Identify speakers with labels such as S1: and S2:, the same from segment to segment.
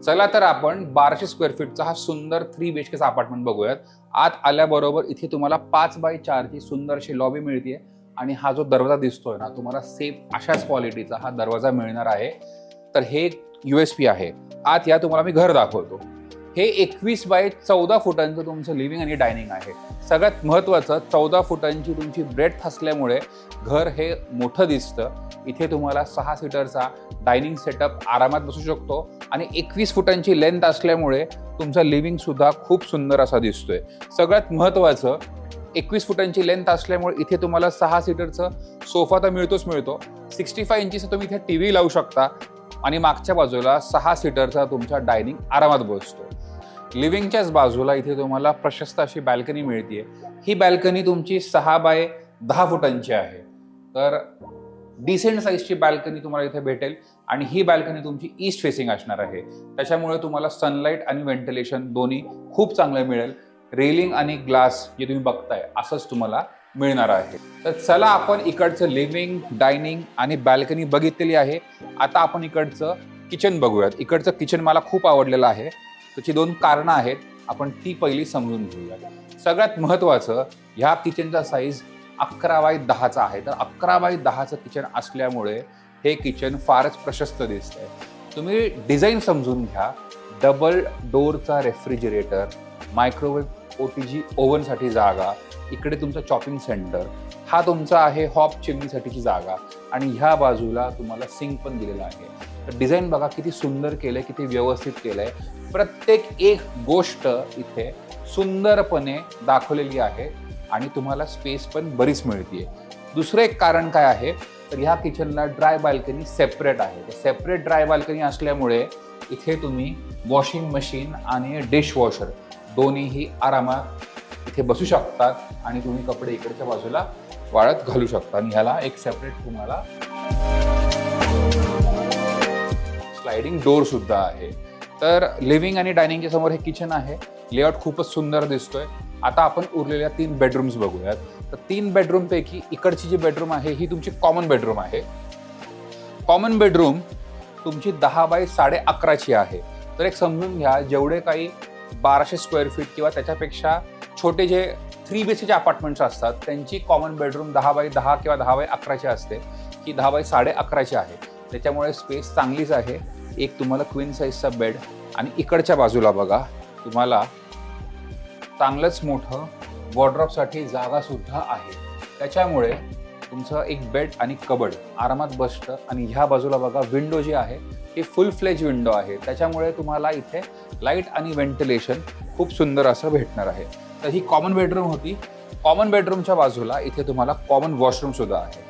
S1: चला तर आपण 1200 स्क्वेअर फीटचा हा सुंदर 3 BHKचा अपार्टमेंट बघूयात. आत आल्याबरोबर इथे तुम्हाला 5x4 ची सुंदरशी लॉबी मिळते आणि हा जो दरवाजा दिसतोय ना, तुम्हाला सेम अशाच क्वालिटीचा हा दरवाजा मिळणार आहे. तर हे USP आहे. आत या तुम्हाला मी घर दाखवतो. हे 21x14 फुटांचं तुमचं लिव्हिंग आणि डायनिंग आहे. सगळ्यात महत्त्वाचं 14 फुटांची तुमची ब्रेथ असल्यामुळे घर हे मोठं दिसतं. इथे तुम्हाला 6 सीटरचा डायनिंग सेटअप आरामात बसू शकतो आणि 21 फुटांची लेंथ असल्यामुळे तुमचा लिव्हिंग सुद्धा खूप सुंदर असा दिसतोय. सगळ्यात महत्त्वाचं 21 फुटांची लेंथ असल्यामुळे इथे तुम्हाला 6 सीटरचं सोफा तर मिळतो. 65 इंचीचा तुम्ही इथे TV लावू शकता आणि मागच्या बाजूला 6 सीटरचा तुमचा डायनिंग आरामात बसतो. लिव्हिंगच्याच बाजूला इथे तुम्हाला प्रशस्त अशी बॅल्कनी मिळते. ही बॅल्कनी तुमची 6x10 फुटांची आहे. तर डिसेंट साईजची बॅल्कनी तुम्हाला इथे भेटेल आणि ही बॅल्कनी तुमची ईस्ट फेसिंग असणार आहे. त्याच्यामुळे तुम्हाला सनलाईट आणि व्हेंटिलेशन दोन्ही खूप चांगलं मिळेल. रेलिंग आणि ग्लास जे तुम्ही बघताय असंच तुम्हाला मिळणार आहे. तर चला आपण इकडचं लिव्हिंग, डायनिंग आणि बॅल्कनी बघितलेली आहे. आता आपण इकडचं किचन बघूयात. इकडचं किचन मला खूप आवडलेलं आहे. त्याची 2 कारणं आहेत. आपण ती पहिली समजून घेऊया. सगळ्यात महत्त्वाचं, ह्या किचनचा साईज 11x10चा आहे. तर 11x10चं किचन असल्यामुळे हे किचन फारच प्रशस्त दिसतंय. तुम्ही डिझाईन समजून घ्या. डबल डोअरचा रेफ्रिजरेटर, मायक्रोवेव्ह OTG ओव्हनसाठी जागा, इकडे तुमचं चॉपिंग सेंटर, हा तुमचा आहे हॉप चिमणीसाठीची जागा आणि ह्या बाजूला तुम्हाला सिंक पण दिलेला आहे. तर डिझाईन बघा किती सुंदर केलंय, किती व्यवस्थित केलंय. प्रत्येक एक गोष्ट इथे सुंदरपणे दाखवलेली आहे आणि तुम्हाला स्पेस पण बरीच मिळते. दुसरं एक कारण काय आहे, तर ह्या किचनला ड्राय बाल्कनी सेपरेट आहे. सेपरेट ड्राय बाल्कनी असल्यामुळे इथे तुम्ही वॉशिंग मशीन आणि डिशवॉशर दोन्हीही आरामात इथे बसू शकतात आणि तुम्ही कपडे इकडच्या बाजूला वाळत घालू शकता. आणि ह्याला एक सेपरेट तुम्हाला स्लायडिंग डोअर सुद्धा आहे. तर लिव्हिंग आणि डायनिंगच्या समोर हे किचन आहे. लेआउट खूपच सुंदर दिसतोय. आता आपण उरलेल्या 3 बेडरूम्स बघूयात. तर 3 बेडरूम पैकी इकडची जी बेडरूम आहे ही तुमची कॉमन बेडरूम आहे. कॉमन बेडरूम तुमची 10x11.5ची आहे. तर एक समजून घ्या, जेवढे काही 1200 स्क्वेअर फीट किंवा त्याच्यापेक्षा छोटे जे 3 BHKचे अपार्टमेंट्स असतात त्यांची कॉमन बेडरूम 10x10 किंवा 10x11ची असते. ही 10x11.5ची आहे. त्याच्यामुळे स्पेस चांगलीच आहे. एक तुम्हाला क्वीन साईजचा बेड आणि इकडच्या बाजूला बघा तुम्हाला चांगलंच मोठं वॉर्डरोबसाठी जागा सुद्धा आहे. त्याच्यामुळे तुमचं एक बेड आणि कबड आरामात बसतं. आणि ह्या बाजूला बघा विंडो जी आहे ही फुल फ्लेज विंडो आहे. त्याच्यामुळे तुम्हाला इथे लाईट आणि व्हेंटिलेशन खूप सुंदर असं भेटणार आहे. तर ही कॉमन बेडरूम होती. कॉमन बेडरूमच्या बाजूला इथे तुम्हाला कॉमन वॉशरूम सुद्धा आहे.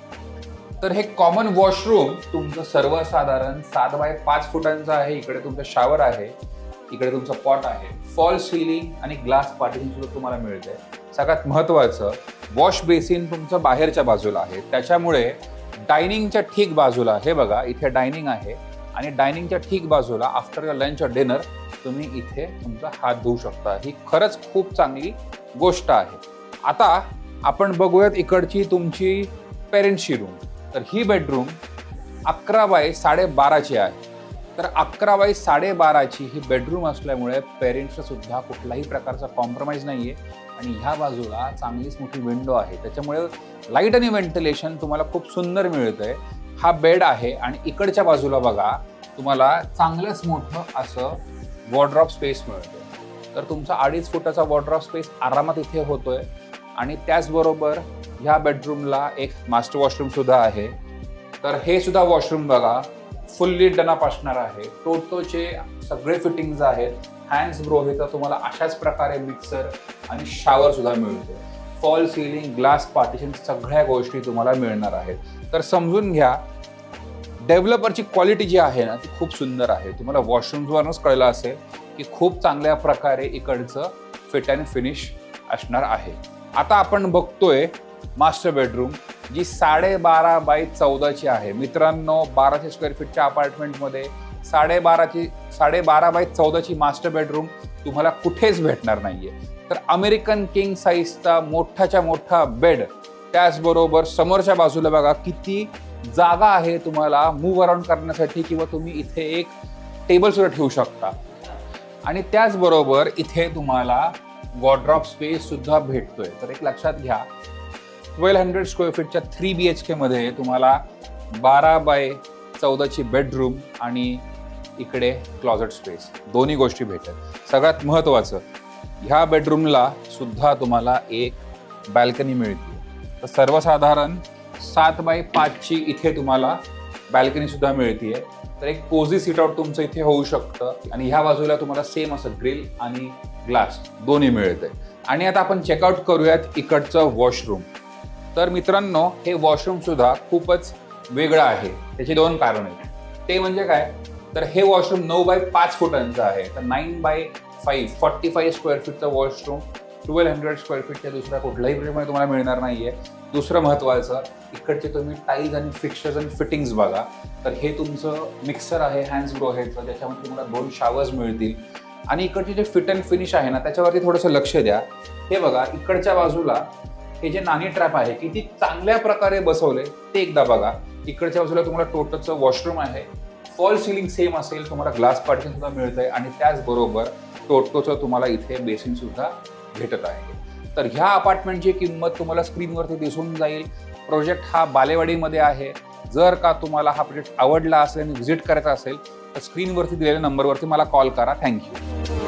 S1: तर हे कॉमन वॉशरूम तुमचं सर्वसाधारण 7x5 फुटांचं आहे. इकडे तुमचं शॉवर आहे, इकडे तुमचं पॉट आहे, फॉल सिलिंग आणि ग्लास पार्टिशन सुद्धा तुम्हाला मिळते. सगळ्यात महत्त्वाचं, वॉश बेसिन तुमचं बाहेरच्या बाजूला आहे. त्याच्यामुळे डायनिंगच्या ठीक बाजूला हे बघा इथे डायनिंग आहे आणि डायनिंगच्या ठीक बाजूला आफ्टर युअर लंच और डिनर तुम्ही इथे तुमचा हात धुवू शकता. ही खरंच खूप चांगली गोष्ट आहे. आता आपण बघूयात इकडची तुमची पेरेंट्सची रूम. तर ही बेडरूम 11x12.5ची आहे. तर 11x12.5ची ही बेडरूम असल्यामुळे पेरेंट्सला सुद्धा कुठलाही प्रकारचा कॉम्प्रोमाइज नाही आहे. आणि ह्या बाजूला चांगलीच मोठी विंडो आहे. त्याच्यामुळे लाईट आणि व्हेंटिलेशन तुम्हाला खूप सुंदर मिळतंय. हा बेड आहे आणि इकडच्या बाजूला बघा तुम्हाला चांगलंच मोठं असं वॉर्डरोब स्पेस मिळतं. तर तुमचा 2.5 फुटाचा वॉर्डरोब स्पेस आरामात इथे होतोय. आणि त्याचबरोबर ह्या बेडरूमला एक मास्टर वॉशरूम सुद्धा आहे. तर हे सुद्धा वॉशरूम बघा फुल्ली डनअप असणार आहे. टोटोचे सगळे फिटिंग्स आहेत. हँड्स ग्रो तर तुम्हाला अशाच प्रकारे मिक्सर आणि शॉवर सुद्धा मिळतो. फॉल सिलिंग, ग्लास पार्टिशन सगळ्या गोष्टी तुम्हाला मिळणार आहेत. तर समजून घ्या, डेव्हलपरची क्वालिटी जी आहे ना ती खूप सुंदर आहे. तुम्हाला वॉशरूम्सवरूनच कळलं असेल की खूप चांगल्या प्रकारे इकडचं फिट अँड फिनिश असणार आहे. आता आपण बघतोय मास्टर बेडरूम जी 12.5x14ची आहे. मित्रांनो, 1200 स्क्वेअर फीटच्या अपार्टमेंटमध्ये 12.5x14ची मास्टर बेडरूम तुम्हाला कुठेच भेटणार नाहीये. तर अमेरिकन किंग साईजचा मोठाच्या मोठा बेड, त्याचबरोबर समोरच्या बाजूला बघा किती जागा आहे तुम्हाला मूव्ह अराउंड करण्यासाठी किंवा तुम्ही इथे एक टेबल सुद्धा ठेवू शकता. आणि त्याचबरोबर इथे तुम्हाला वॉर्डरॉब स्पेस सुद्धा भेटतोय. तर एक लक्षात घ्या, 1200 स्क्वेअर फीटच्या 3 BHK मध्ये तुम्हाला 12x14ची बेडरूम आणि इकडे क्लॉजेट स्पेस दोन्ही गोष्टी भेटतात. सगळ्यात महत्त्वाचं, ह्या बेडरूमला सुद्धा तुम्हाला एक बॅल्कनी मिळते. तर सर्वसाधारण 7x5ची इथे तुम्हाला बॅल्कनी सुद्धा मिळते. तर एक कोझी सीट आउट तुमचं इथे होऊ शकतं. आणि ह्या बाजूला तुम्हाला सेम असं ग्रिल आणि ग्लास दोन्ही मिळते. आणि आता आपण चेकआउट करूयात इकडचं वॉशरूम. तर मित्रांनो, हे वॉशरूम सुद्धा खूपच वेगळं आहे. त्याची 2 कारणं आहेत. ते म्हणजे काय, तर हे वॉशरूम 9x5 फुटांचं आहे. तर 9x5 45 स्क्वेअर फीटचं वॉशरूम 1200 स्क्वेअर फीटच्या दुसऱ्या कुठल्याही ब्रँडमध्ये तुम्हाला मिळणार नाहीये. दुसरं महत्त्वाचं, इकडचे तुम्ही टाईल्स आणि फिक्चर्स आणि फिटिंग्स बघा. तर हे तुमचं मिक्सर आहे हँड्स ग्रो ह्याचं, ज्याच्यामध्ये तुम्हाला 2 शॉवर्स मिळतील. आणि इकडचे जे फिट अँड फिनिश आहे ना, त्याच्यावरती थोडंसं लक्ष द्या. हे बघा, इकडच्या बाजूला हे जे नानी ट्रॅप आहे किती चांगल्या प्रकारे बसवले ते एकदा बघा. इकडच्या बाजूला तुम्हाला टोटलचं वॉशरूम आहे. फॉल सिलिंग सेम असेल, तुम्हाला ग्लास पार्टिशन सुद्धा मिळतंय. आणि त्याचबरोबर टोटोचं तुम्हाला इथे बेसिन सुद्धा भेटत आहे. तर ह्या अपार्टमेंटची किंमत तुम्हाला स्क्रीनवरती दिसून जाईल. प्रोजेक्ट हा बालेवाडीमध्ये आहे. जर का तुम्हाला हा प्रोजेक्ट आवडला असेल आणि व्हिजिट करायचा असेल तर स्क्रीनवरती दिलेल्या नंबरवरती मला कॉल करा. थँक्यू.